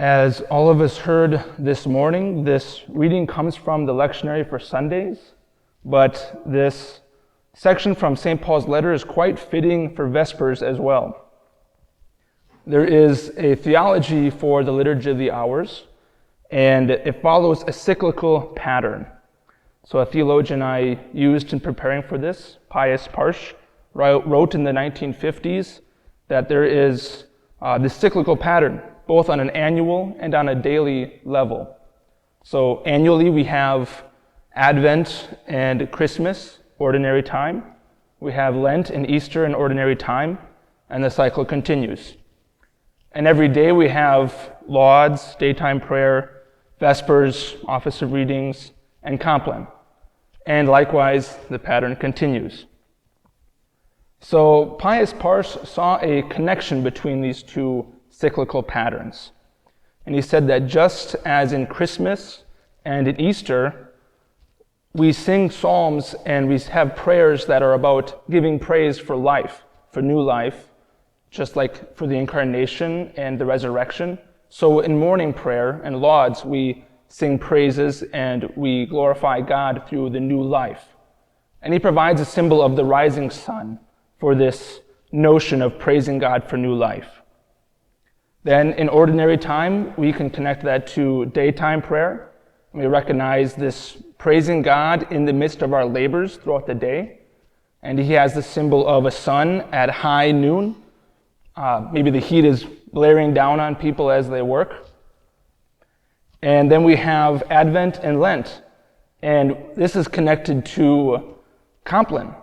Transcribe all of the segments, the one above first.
As all of us heard this morning, this reading comes from the lectionary for Sundays, but this section from St. Paul's letter is quite fitting for Vespers as well. There is a theology for the Liturgy of the Hours, and it follows a cyclical pattern. So a theologian I used in preparing for this, Pius Parsch, wrote in the 1950s that there is this cyclical pattern, both on an annual and on a daily level. So annually we have Advent and Christmas, ordinary time. We have Lent and Easter in ordinary time, and the cycle continues. And every day we have Lauds, daytime prayer, Vespers, office of readings, and Compline. And likewise, the pattern continues. So Pius Parsch saw a connection between these two cyclical patterns. And he said that just as in Christmas and in Easter, we sing psalms and we have prayers that are about giving praise for life, for new life, just like for the incarnation and the resurrection. So in morning prayer and lauds, we sing praises and we glorify God through the new life. And he provides a symbol of the rising sun for this notion of praising God for new life. Then in ordinary time, we can connect that to daytime prayer. We recognize this praising God in the midst of our labors throughout the day. And he has the symbol of a sun at high noon. Maybe the heat is blaring down on people as they work. And then we have Advent and Lent. And this is connected to Compline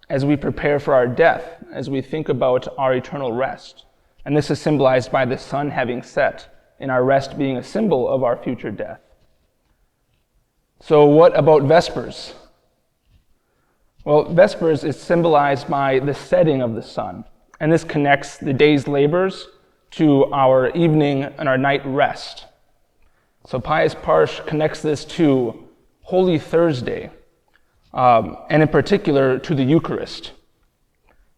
as we prepare for our death, as we think about our eternal rest. And this is symbolized by the sun having set, and our rest being a symbol of our future death. So what about Vespers? Well, Vespers is symbolized by the setting of the sun, and this connects the day's labors to our evening and our night rest. So Pius Parsch connects this to Holy Thursday, and in particular to the Eucharist.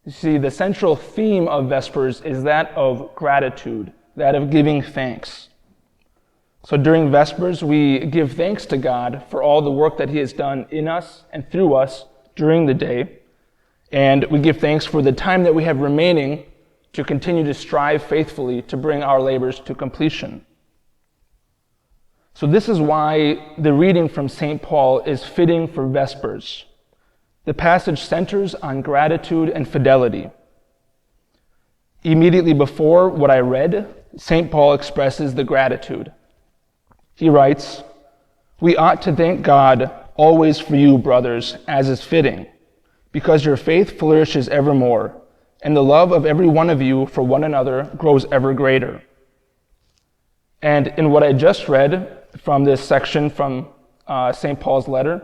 You see, the central theme of Vespers is that of gratitude, that of giving thanks. So during Vespers, we give thanks to God for all the work that he has done in us and through us during the day. And we give thanks for the time that we have remaining to continue to strive faithfully to bring our labors to completion. So this is why the reading from St. Paul is fitting for Vespers. The passage centers on gratitude and fidelity. Immediately before what I read, St. Paul expresses the gratitude. He writes, "We ought to thank God always for you, brothers, as is fitting, because your faith flourishes evermore, and the love of every one of you for one another grows ever greater." And in what I just read from this section from St. Paul's letter,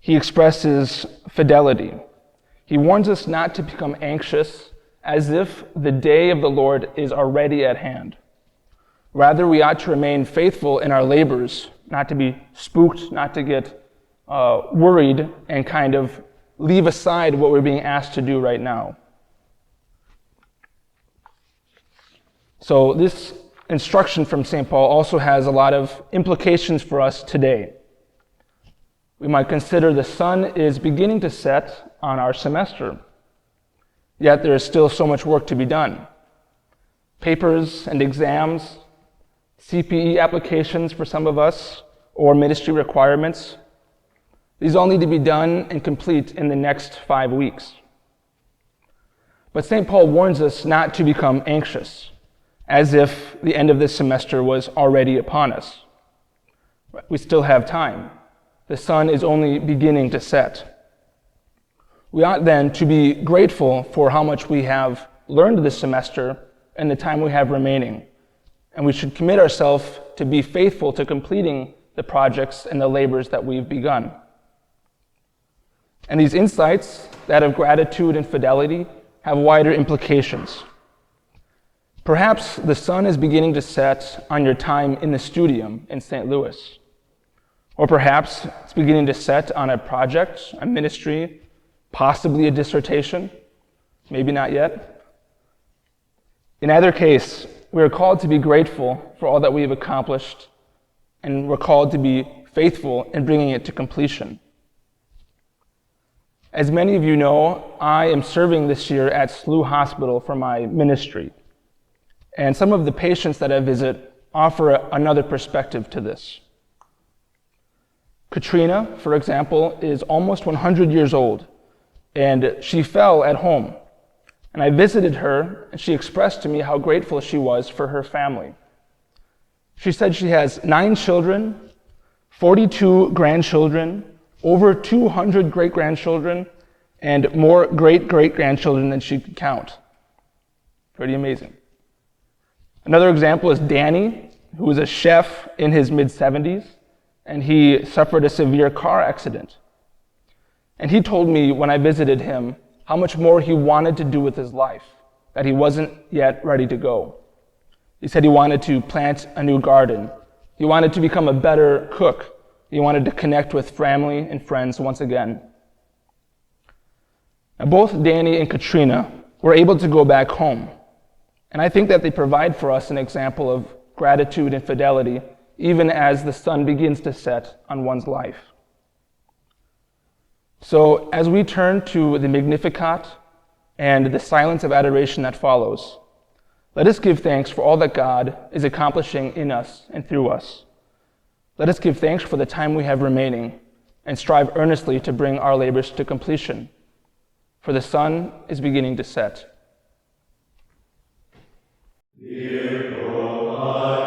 he expresses fidelity. He warns us not to become anxious as if the day of the Lord is already at hand. Rather, we ought to remain faithful in our labors, not to be spooked, not to get worried and kind of leave aside what we're being asked to do right now. So this instruction from St. Paul also has a lot of implications for us today. We might consider the sun is beginning to set on our semester, yet there is still so much work to be done. Papers and exams, CPE applications for some of us, or ministry requirements, these all need to be done and complete in the next 5 weeks. But St. Paul warns us not to become anxious, as if the end of this semester was already upon us. We still have time. The sun is only beginning to set. We ought then to be grateful for how much we have learned this semester and the time we have remaining. And we should commit ourselves to be faithful to completing the projects and the labors that we've begun. And these insights, that of gratitude and fidelity, have wider implications. Perhaps the sun is beginning to set on your time in the studium in St. Louis. Or perhaps it's beginning to set on a project, a ministry, possibly a dissertation, maybe not yet. In either case, we are called to be grateful for all that we have accomplished, and we're called to be faithful in bringing it to completion. As many of you know, I am serving this year at SLU Hospital for my ministry. And some of the patients that I visit offer another perspective to this. Katrina, for example, is almost 100 years old, and she fell at home. And I visited her, and she expressed to me how grateful she was for her family. She said she has 9 children, 42 grandchildren, over 200 great-grandchildren, and more great-great-grandchildren than she could count. Pretty amazing. Another example is Danny, who was a chef in his mid-70s, and he suffered a severe car accident. And he told me when I visited him how much more he wanted to do with his life, that he wasn't yet ready to go. He said he wanted to plant a new garden. He wanted to become a better cook. He wanted to connect with family and friends once again. Now, both Danny and Katrina were able to go back home. And I think that they provide for us an example of gratitude and fidelity, even as the sun begins to set on one's life. So as we turn to the Magnificat and the silence of adoration that follows, let us give thanks for all that God is accomplishing in us and through us. Let us give thanks for the time we have remaining and strive earnestly to bring our labors to completion, for the sun is beginning to set. Dear God,